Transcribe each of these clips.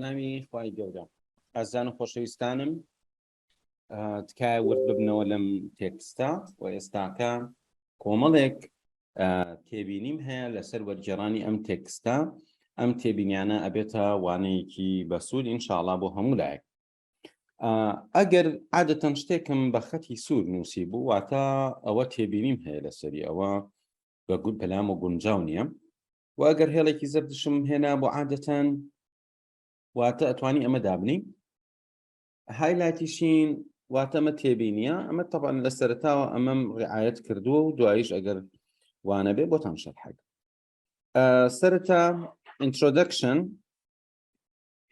نامی خوای گەورە ئازان و خۆشەویستانم تکایە ورد ببنەوە لەم تێکستە و ئێستاکە کۆمەڵێک تێبینیم هەیە لەسەر وەرگێڕانی ئەم تێکستە. ئەم تێبینیانە ئەبێتە وانەیەکی بەسوود ئینشاءڵڵا بۆ هەموو لایەک. ئەگەر عادەتەن شتێکم بە خەتی سوور نووسی بوو واتە ئەوە تێبینیم هەیە لەسەری ئەوە بە پەلام و گونجاو نییە، و ئەگەر هێڵێکی زەردشم هێنا بۆ عادەتەن واتە ئەتوانی ئەمە دابنی هایلایتیشین واتە ئەمە تێبینیە. ئەمە تەبەن لە سەرەتاوە ئەمەم ڕعایەت کردووە و دواییش ئەگەر وانە بێ بۆتان شەرحەک. سەرەتا introduction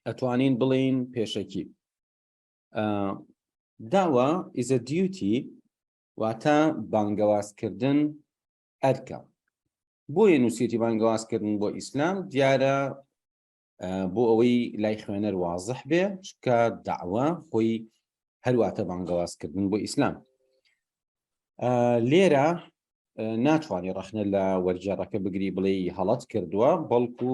ئەتوانین بڵین پێشەکی. داوا is a duty واتە بانگەوازکردن ئەرکە. بۆیە نووسێتی بانگەوازکردن بۆ ئیسلام دیارە بۆ ئەوەی لای خوێنەر وازح بێ، چکە داوا خۆی هەرواتە بانگەوازکردن بۆ ئیسلام. لێرە ناتوانێت ڕەخنە لە وەرگێڕەکە بگری بڵێ هەڵەت کردووە، بەڵکو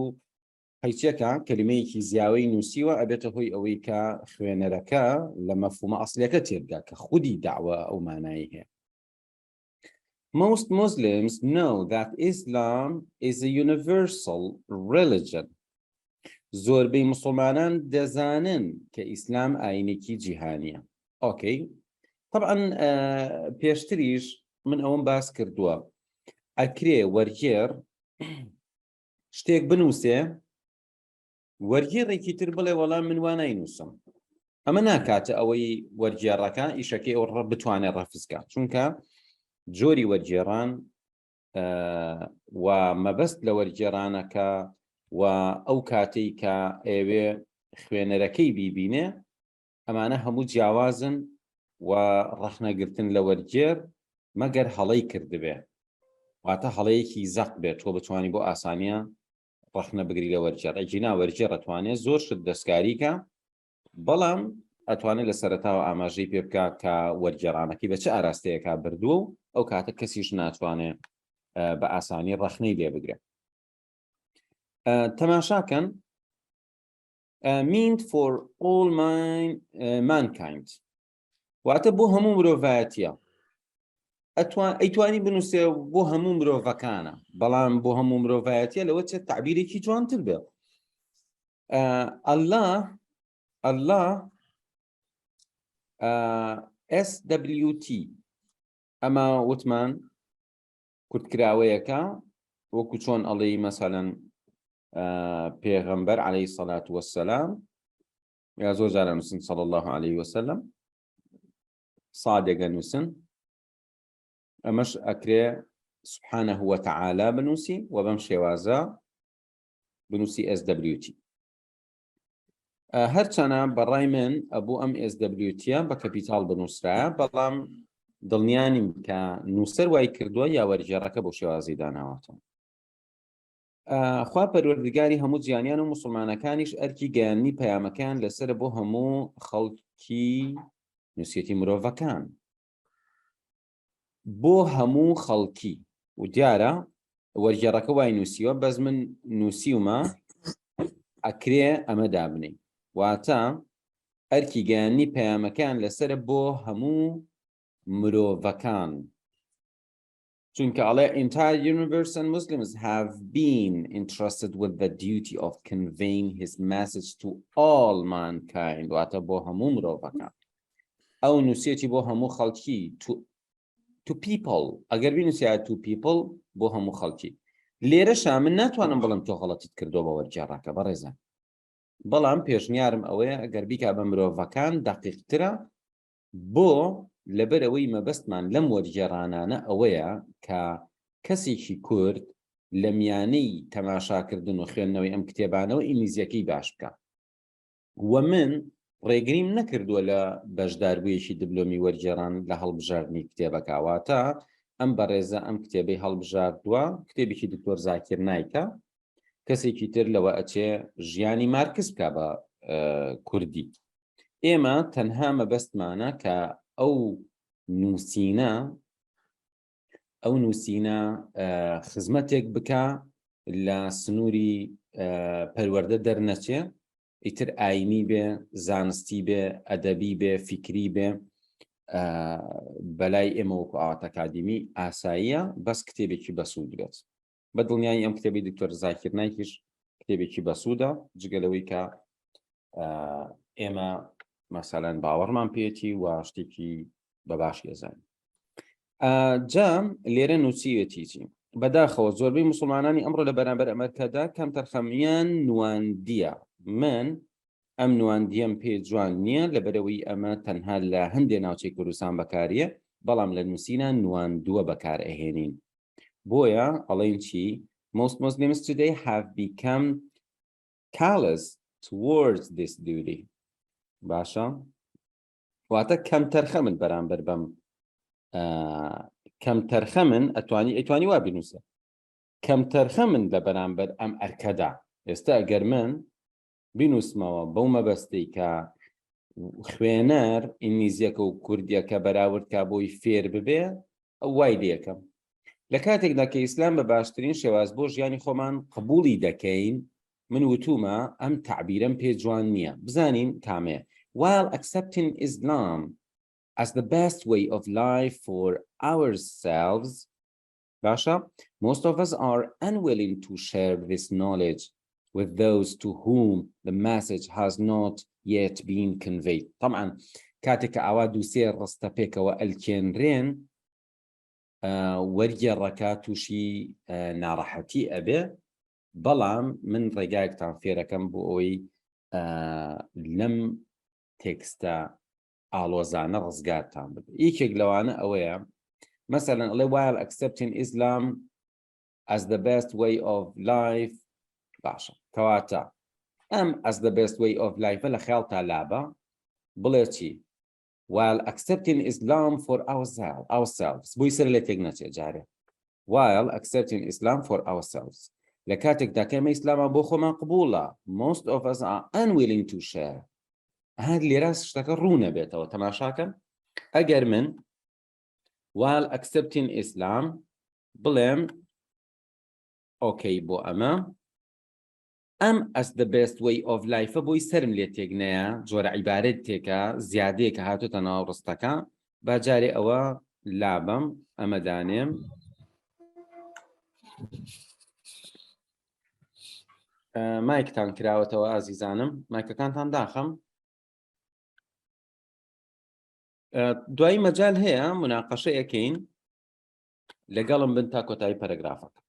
هیچێکە کەلیمەیەکی زیاوەی نووسیوە ئەبێتە هۆی ئەوەی کە خوێنەرەکە لە مەفهومە ئەسڵیەکە تێبگا کە خودی داوا ئەو مانایی هەیە. Most Muslims know that Islam is a universal religion. زۆربەی مسلمانان دەزانن کە ئیسلام ئاینێکی جیهانیە. ئۆکەی، طبعاً پێشتریش من ئەوم باس کردووە ئەکرێ وەرگێڕ شتێک بنووسێ وەرگێڕێکی تر بڵێ وەڵام من وا ناینووسم. ئەمە ناکاتە ئەوەی وەرگێڕەکە ئیشەکەی ئەو بتوانێت ڕەفزکە، چونکە جۆری وەرگێڕان و مەبەست لە وەرگێڕانەکە و ئەو کاتەی کە ئێوێ خوێنەرەکەی بیبینێ ئەمانە هەموو جیاوازن و ڕەخنەگرتن لە وەرگێر مەگەر هەڵەی کردبێ، واتە هەڵەیەکی زەق بێت تۆ بتوانی بۆ ئاسانیە ڕەخنە بگری لە وەرگێڕ. ئەجینا وەرگێڕ ئەتوانێت زۆر شت دەستکاریکە، بەڵام ئەتوانێت لە سەرەتاوە ئاماژەی پێ بکە کە وەرگێڕانەکەی بە چه ئاراستەیەکە بردووە و ئەو کاتە کەسیش ناتوانێت بە ئاسانی ڕەخنەی لێ بگرێت. تەماشاکەن meant for all mankind واتە بۆ هەموو مرۆڤایەتیە. ئەیتوانی بنووسێ بۆ هەموو مرۆڤەکانە، بەڵام بۆ هەموو مرۆڤایەتیە لەوە چێت تعبیرێکی جوانتر بێ. الله SWT ئەمە وتمان کورتکراوەیەکە وەکو چۆن ئەڵێی مەسەلەن پێغەمبەر عەلەیهی سەڵات وەسسەلام یا زۆر جارە نووسن صلی الله علیه وسلم، سادێگە نووسن، ئەمەش ئەکرێ سبحانه وتعالى بنووسی و بەم شێوازە بنووسی SWT. هەرچەنە بەڕای من ئەبوو ئەم SWTە بە کەپیتاڵ بنووسرایە، بەڵام دڵنیانیم کە نووسەر وای کردووە یا وەرگێڕەکە بۆ شێوازی داناوەتەوە. خوا پەروەردگاری هەموو جیهانیان و موسڵمانەکانیش ئەرکی گەیاندنی پەیامەکان لەسەر بۆ هەموو خەڵکی نووسێتی مرۆڤەکان، بۆ هەموو خەڵکی. و دیارە وەرگێڕەکە وای نووسیوە، بەس من نووسیومە ئەکرێ ئەمە دابنێ، واتە ئەرکی گەیاندنی پەیامەکان لەسەر بۆ هەموو مرۆڤەکان. چونکە ئەڵێ entire universe and Muslims have been entrusted with the duty of conveying his message to all mankind واتە بۆ هەموو مرۆڤەکان. ئەو نووسێتی بۆ هەموو خەڵکی to people، ئەگەر بینووسیا to people بۆ هەموو خەڵکی. لێرەشا من ناتوانم بڵم تۆ غەڵەتیت کردەوە بە وەرگێڕەکە بەڕێزە، بەڵام پێشنیارم ئەوەیە ئەگەر بیکا بە مرۆڤەکان دەقیقترە، بۆ لەبەرەوەی مەبەستمان لەم وەرگێڕانانە ئەوەیە کە کەسێکی کورد لە میانەی تەماشاکردن و خوێندنەوەی ئەم کتێبانەوە ئینگلیزیەکەی باش بکە. و من ڕێگریم نەکردووە لە بەشداربوویەکی دیبلۆمی وەرگێڕان لە هەڵبژاردنی کتێبەکە، واتە ئەم بەڕێزە ئەم کتێبەی هەڵبژاردووە کتێبێکی دکتۆر زاکر نایکە، کەسێکی تر لەوە ئەچێ ژیانی مارکس بکە بە کوردی. ئێمە تەنها مەبەستمانە کە ئەو نووسینە خزمەتێک بکە لە سنووری پەروەردە دەرنەچێ ئیتر ئاینی بێ، زانستی بێ، ئەدەبی بێ، فیکری بێ، بەلای ئێمە وەکو ئاوات ئەکادمی ئاساییە بەس کتێبێکی بەسوود بێت. بە دڵنیای ئەم کتێبی دکتۆر زاکر نایکیش کتێبێکی بەسوودە، جگەلەوەی کە ئێمە مەسەلەن باوەڕمان پێێتی و شتێکی بەباشی ئەزانین. جا لێرە نووسیوێتی چی؟ بەداخەوە زۆربەی مسلمانانی ئەمڕۆ لە بەرامبەر ئەمریکادا کەم تەرخەمیان نواندیە. من ئەم نواندیم پێ جوان نییە لەبەرەوەی ئەمە تەنها لە هەندێک ناوچەی کوردستان بەکاریە، بەڵام لە نووسینە نواندووە بەکار ئەهێنین. بۆیە ئەڵێن چی؟ Most Muslims today have become callous towards this duty. باشە؟ واتە کەم تەرخەمن بەرامبەر بەم کەم تەرخەمن ئەتوانی وا بنووسە کەم تەرخەمن لە بەرامبەر ئەم ئەرکەدا. ئێستا ئەگەر من بینوسمەوە بەو مەبەستەی کە خوێنەر ئینگلیزیەکە و کوردیەکە بەراوردکە بۆی فێر ببێ، ئەو وای لێکەم. لە کاتێکدا کە ئیسلام بە باشترین شێواز بۆ ژیانی خۆمان قبوڵی دەکەین، من وتومە ئەم تعبیرەم پێ جوان نییە. بزانین کامێ. While accepting Islam as the best way of life for ourselves, Basha, most of us are unwilling to share this knowledge with those to whom the message has not yet been conveyed. طبعا كاتك عواد وسير رستبيك والكينرين ورجي الركاتوشي نارحتي أبي بلام من رجاك تعفير كم بوي لم تكستا ئاڵۆزانە ڕزگارتان بێت. یەکێک لەوانە ئەوەیە مەسەلەن ئەڵێ while accepting Islam as the best way of life. باشە کەواتە ئەم as the best way of life لە خەیاڵتا لابە بڵێ چی؟ while accepting Islam for ourselves بۆی سەر لێ تێک نەچێت جارێ. while accepting Islam for ourselves لە کاتێکدا کە ئێمە ئیسلامە بۆ خۆمان قبوڵە most of us are unwilling to share. هاد لێرە شتەکە ڕوو نەبێتەوە. تەماشاکەن ئەگەر من while accepting Islam بڵێم ئۆکەی بۆ ئەمە ئەم as the best way of life بۆی سەرم لێ تێک نەیە، جۆرە عیبارەت تێکە زیادەیە کە هاتوتە ناو ڕستەکە، با جارێ ئەوە لابم ئەمە دانێم مایکتان کراوەتەوە ئازیزانم، مایکەکانتان داخەم. دوایی مەجال هەیە مناقەشە یەکەین لەگەڵم بن تا کۆتایی پەرەگرافەکە.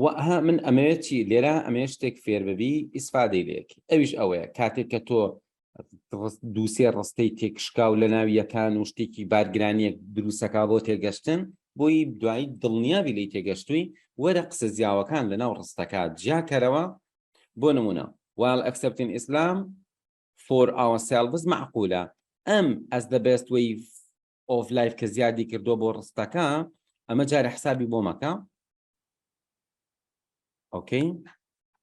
وەها من ئەمەوێت چی لێرە ئەمێ شتێک فێر ببی ئیسفادەی لەیەکی. ئەویش ئەوەیە کاتێک کە تۆ دووسێ ڕستەی تێکشکاو لە ناوی یەکان و شتێکی بارگرانیەک دروستەکە بۆ تێگەشتن، بۆی دوایی دڵنیابی لی تێگەشتووی وەرە قسە زیاوەکان لە ناو ڕستەکە جیاکەرەوە. بۆ نمونە while accepting Islam for ourselves معقولە. ئەم as the best way of life کە زیادی کردو بۆ ڕستەکە، ئەمە جارە حسابی بۆ مەکە. ئۆکەی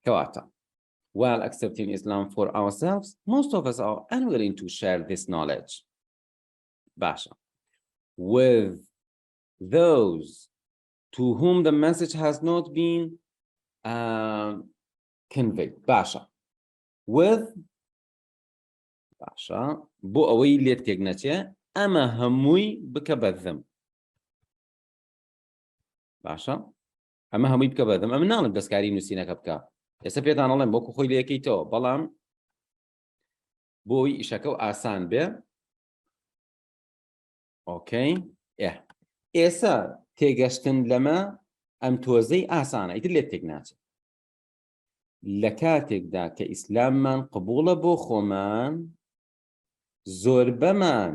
کەواتە while accepting Islam for ourselves most of us are unwilling to share this knowledge. باشە with those to whom the message has not been conveyed. باشە with باشە بۆ ئەوەی لێت تێک نەچێ ئەمە هەمووی بکە بەردەم. باشە ئەمە هەمووی بکە بەردەم. ئەمە ناڵم دەستکاری نووسینەکە بکە. ئێستا پێتان ئەڵێم بۆکو خۆی لە یەکەیتەوە، بەڵام بۆی ئیشەکە و ئاسان بێ. ئۆکەی ئێستا تێگەشتن لەمە ئەم تۆزەی ئاسانە، ئیتر لێت تێک ناچێت. لە کاتێکدا کە ئیسلاممان قبوڵە بۆ خۆمان، زۆربەمان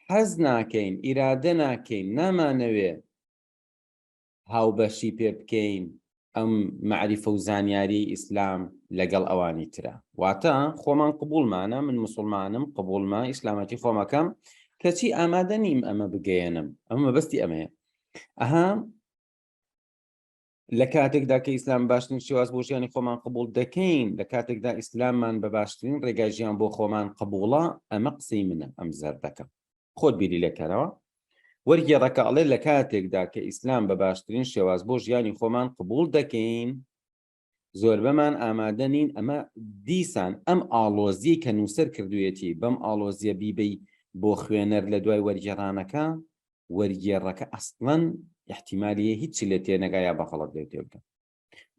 حەز ناکەین، ئیرادە ناکەین، نامانەوێ هاوبەشی پێ بکەین ئەم مەعریفە و زانیاری ئیسلام لەگەڵ ئەوانی ترە. واتە خۆمان قبوڵمانە، من مسلمانم، قبوڵمە ئیسلامەتی خۆمەکەم، کەچی ئامادە نیم ئەمە بگەێنم. ئەمە بەستی ئەمەیە. ئەها لە کاتێکدا کە ئیسلام باشترین شێواز بۆ ژیانی خۆمان قبوڵ دەکەین، لە کاتێکدا ئیسلاممان بە باشترین ڕێگای ژیان بۆ خۆمان قبوڵە، ئەمە قسەی منە، ئەم زەردەکە خۆت بیری لێکەرەوە. وەرگێڕەکە ئەڵێ لە کاتێکدا کە ئیسلام بە باشترین شێواز بۆ ژیانی خۆمان قبوڵ دەکەین، زۆر بەمان ئامادە نین ئەمە دیسان ئەم ئاڵۆزی کە نووسەر کردوویەتی بەم ئاڵۆزیە بیبەی بۆ خوێنەر لە دوای وەرگێڕانەکە وەرگێڕەکە ئەسڵەن احتیمالیە هیچی لە تێنەگا یا بەخەڵەت لێ تێ بکە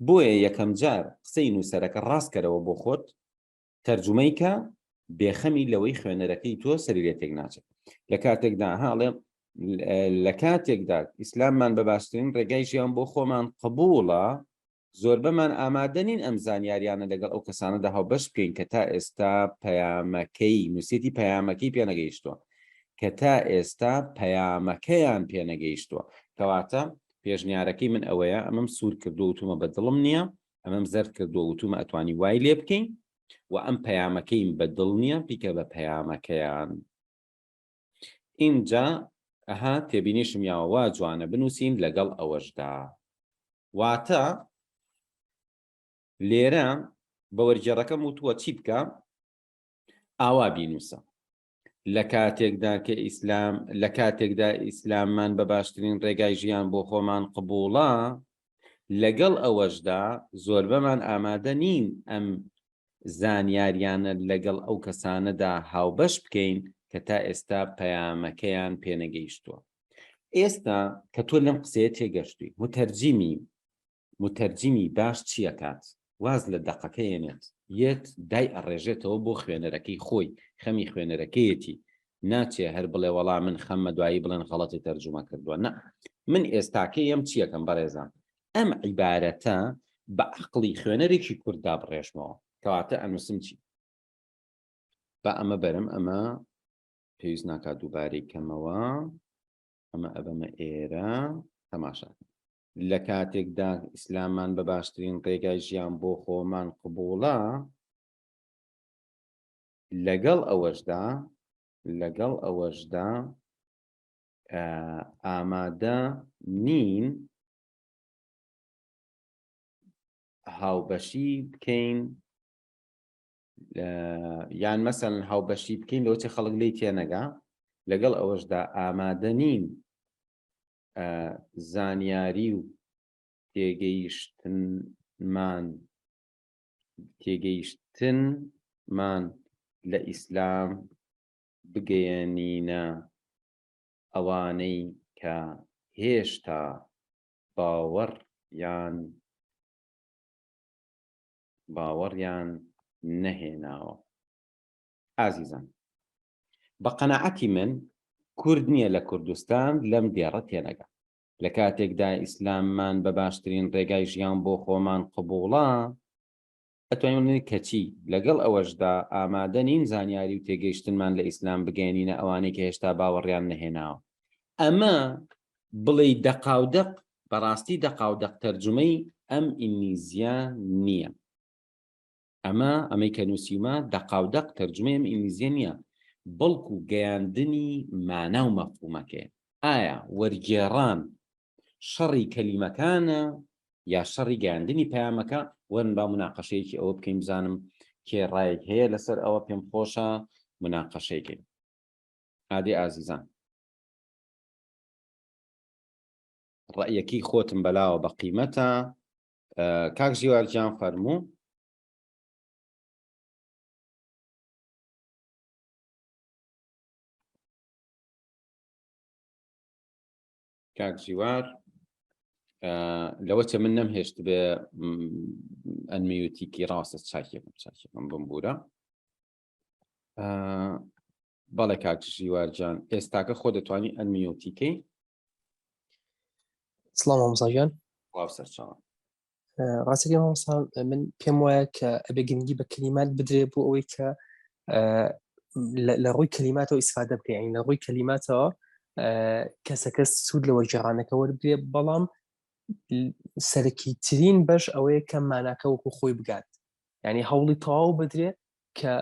بۆیە یەکەم جار قسەی نووسەرەکە ڕاستکەرەوە بۆ خۆت تەرجمەی کە بێخەمی لەوەی خوێنەرەکەی تۆ سەری لێ تێک ناچێت لە کاتێکدا هاڵێ لە کاتێکدا ئیسلاممان بە باشترین ڕێگای ژیان بۆ خۆمان قبوڵە زۆر بەمان ئامادە نین ئەم زانیاریانە لەگەڵ ئەو کەسانەدا هاوبەش بکەین کە تا ئێستا پەیامەکەی نووسێتی پەیامەکەی پێنەگەیشتووە کە تا ئێستا پەیامەکەیان پێنەگەیشتووە کەواتە پێشنیارەکەی من ئەوەیە ئەمەم سوور کردو وتومە بەدڵم نییە ئەمەم زەرد کردو وتومە ئەتوانی وای لێ بکەین و ئەم پەیامەکەیم بەدڵ نییە پیکە بە پەیامەکەیان اینجا ئەها تێبینیشم یاوە جوانە بنووسین لەگەڵ ئەوەشدا واتە لێرە بە وەرگێڕەکەم وتووە چی بکە ئاوا بینووسە لە کاتێکدا ئیسلاممان بە باشترین ڕێگای ژیان بۆ خۆمان قبوڵە لەگەڵ ئەوەشدا زۆر بەمان ئامادە نین ئەم زانیاریانە لەگەڵ ئەو کەسانەدا هاوبەش بکەین کە تا ئێستا پەیامەکەیان پێنەگەیشتووە ئێستا کە تۆ لەم قسەیە تێگەشتووی متەرجیمی باش چیەکات واز لە دەقەکەیەنێت یەت دای ئەڕێژێتەوە بۆ خوێنەرەکەی خۆی خەمی خوێنەرەکەیەتی ناچێ هەر بڵێ وەڵام من خەممە دوایی بڵێن غەڵەتی تەرجمە کردووە نە من ئێستاکەی ئەم چیەکەم بەڕێزان ئەم عیبارەتە بە عەقڵی خوێنەرێکی کووردا بڕێژمەوە کەواتە ئەنووسم چی بە ئەمە بەرم ئەمە پێویست ناکات دووبارەی کەمەوە ئەمە ئەبەمە ئێرە تەماشا لە کاتێکدا ئیسلاممان بە باشترین ڕێگای ژیان بۆ خۆمان قبوڵە لەگەڵ ئەوەشدا ئامادە نین هاوبەشی بکەین یان مەسەڵەن هاوبەشی بکەین لەوەی خەڵک لێی تێنەگا لەگەڵ ئەوەشدا ئامادە نین زانیاری و تێگەیشتنمان لە ئیسلام بگەیەنینە ئەوانەی کە هێشتا باوەڕیان نەهێناوە ئازیزان بە قەناعەتی من کورد نییە لە کوردستان لەم دێڕە تێنەگا لە کاتێکدا ئیسلاممان بە باشترین ڕێگای ژیان بۆ خۆمان قبوڵە ئەتوانین کەچی لەگەڵ ئەوەشدا ئامادە نین زانیاری و تێگەیشتنمان لە ئیسلام بگەێنینە ئەوانەی کە هێشتا باوەڕیان نەهێناوە ئەمە بڵێ دەقاودەق بەڕاستی دەقاودەق تەرجمەی ئەم ئینگلیزیە نییە ئەمەی کە نووسیمە دەقاودەق تەرجمەی ئەم ئینگلیزیە نییە بەڵکو گەیاندنی مانا و مەفهومەکەیە ئایا وەرگێڕان شەڕی کەلیمەکانە یا شەڕی گەیاندنی پەیامەکە وەرن با مناقەشەیەکی ئەوە بکەین بزانم کێ ڕایەک هەیە لەسەر ئەوە پێم خۆشە مناقەشەیەکەین ئادی ئازیزان ڕەیەکی خۆتم بەلاوە بە قیمەتە کاک ژیوارجان فەرموو کاک ژیوار لەوە چە من نەمهێشت بێ ئەنمیوتیکی ڕاستە چاکێکم بمبورە بەڵێ کاک ژیوارجان ئێستاکە خۆ دەتوانی ئەنمیوتیکەی سلام مامۆستا وابسەرچاوە ڕاستەکەی مامۆستا من پێم وایە کە ئەبێ گرنگی بە کەلیمات بدرێ بۆ ئەوەی کە لە ڕووی کەلیماتەوە ئیسفادە بکەین لە ڕووی کەلیماتەوە کەسەکە سوود لە وەرگێڕانەکە وەربگرێ بەڵام سەرەکی ترین بەش ئەوەیە کە ماناکە وەکو خۆی بگات یعنی هەوڵی تەواو بدرێ کە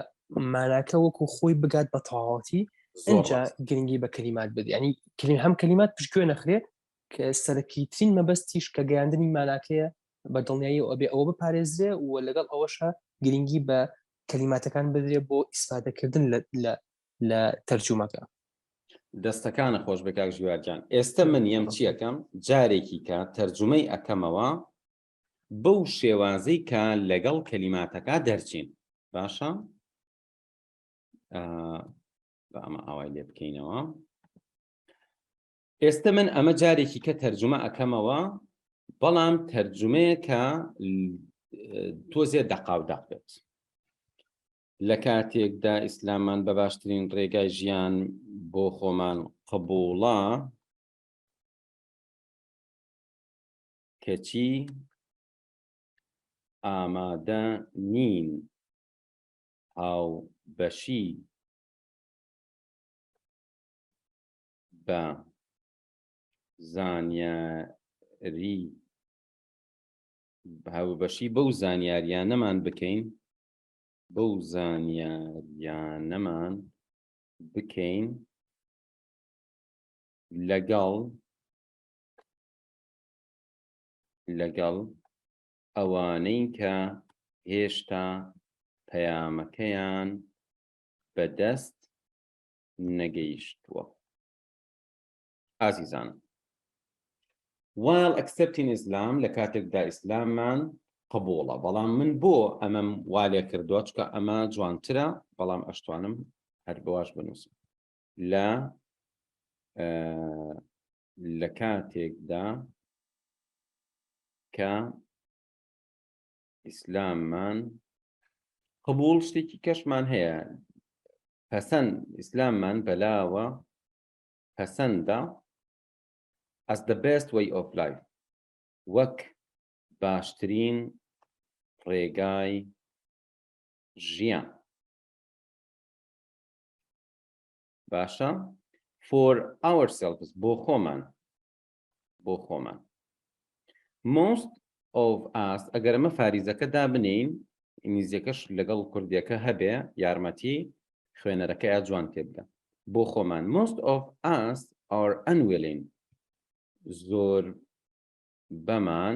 ماناکە وەکو خۆی بگات بە تەواوەتی ئەنجا گرنگی بە کەلیمات بدرێ ینی هەم کەلیمات پشتگوێ نەخرێ کە سەرەکی ترین مەبەستیش کە گەیاندنی ماناکەیە بە دڵنیایی ئەبێ ئەوە بپارێزرێ و لەگەڵ ئەوەشە گرنگی بە کەلیماتەکان بدرێ بۆ ئیسفادەکردن لە تەرجومەکە دەستەکانە خۆش بە کاک ژیوارجان ئێستا من یەم چیەکەم جارێکی کە تەرجمەی ئەەکەمەوە بەو شێوازەی کە لەگەڵ کەلیماتەکە دەرچین باشە بە ئەمە ئاوای لێ بکەینەوە ئێستا من ئەمە جارێکی کە تەرجمە ئەەکەمەوە بەڵام تەرجمەیە کە تۆزێ دەقاوداق بێت لە کاتێکدا ئیسلامان بە باشترین ڕێگای ژیان بۆ خۆمان قبوڵە کەچی ئامادە نین هاوبەشی بە زانیاری هاوبەشی بەو زانیاریانەمان بکەین بەو زانیاریانەمان بکەین لەگەڵ ئەوانەی کە هێشتا پەیامەکەیان بەدەست نەگەیشتووە. ئازیزان، while accepting Islam لە کاتێکدا ئیسلاممان قبوڵە، بەڵام من بۆ ئەمەم وا لێ کردووە چکە ئەمە جوانترە، بەڵام ئەشتوانم هەر بەواش بنووسم لە کاتێکدا کە ئیسلاممان قبوڵ شتێکی کەشمان هەیە پەسەند ئیسلاممان بەلاوە پەسەندە as the best way of life وەک باشترین ڕێگای ژیان باشە for ourselves بۆ خۆمان most of us ئەگەر ئەمە فاریزەکە دابنین ئینگلیزیەکەش لەگەڵ کوردیەکە هەبێ یارمەتی خوێنەرەکە یا جوان تێ بدە بۆ خۆمان most of us are unwilling زۆر بەمان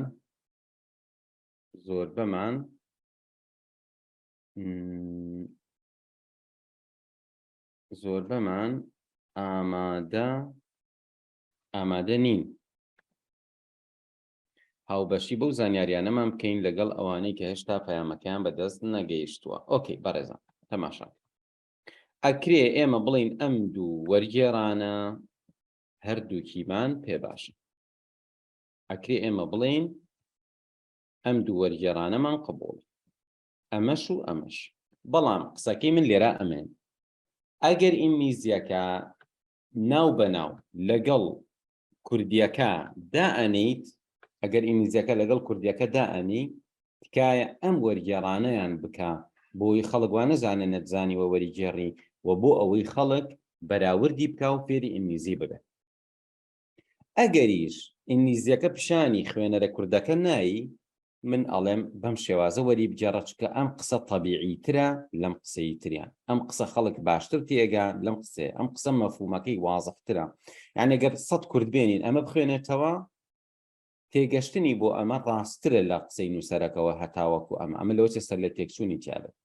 ئامادە نین هاوبەشی بەو زانیاریانەمان بکەین لەگەڵ ئەوانەی کە هێشتا پەیامەکەیان بەدەست نەگەیشتووە. ئۆکەی بەڕێزان تەماشا ئەکرێ ئێمە بڵین ئەم دوو وەرگێڕانە هەردووکیمان پێ باشە. ئەکرێ ئێمە بڵین ئەم دوو وەرگێڕانەمان قبوڵ ئەمەش و ئەمەش، بەڵام قسەکەی من لێرە ئەمێن ئەگەر ئینگلیزیەکە ناو بەناو لەگەڵ کوردیەکە دائەنیت ئەگەر ئینگلیزیەکە لەگەڵ کوردیەکە دائەنی تکایە ئەم وەرگێڕانەیان بکە بۆی خەڵک وا نەزانێت نەتزانیوە وەریگێڕی و بۆ ئەوەی خەڵک بەراوردی بکە و فێری ئینگلیزی ببێت. ئەگەریش ئینگلیزیەکە پیشانی خوێنەرە کوردەکە نایی من ئەڵێم بەم شێوازە وەری بجێڕە چکە ئەم قسە تەبیعیترە لەم قسەی تریان، ئەم قسە خەڵک باشتر تێگا لەم قسێ، ئەم قسە مەفهومەکەی وازەحترە. یعنی ئەگەر 100 کورد بێنین ئەمە بخوێنێتەوە تێگەشتنی بۆ ئەمە ڕاستترە لە قسەی نووسەرەکەەوە هەتاوەکو ئەمە لەوە سەر لە تێکچوونی تیاابێت.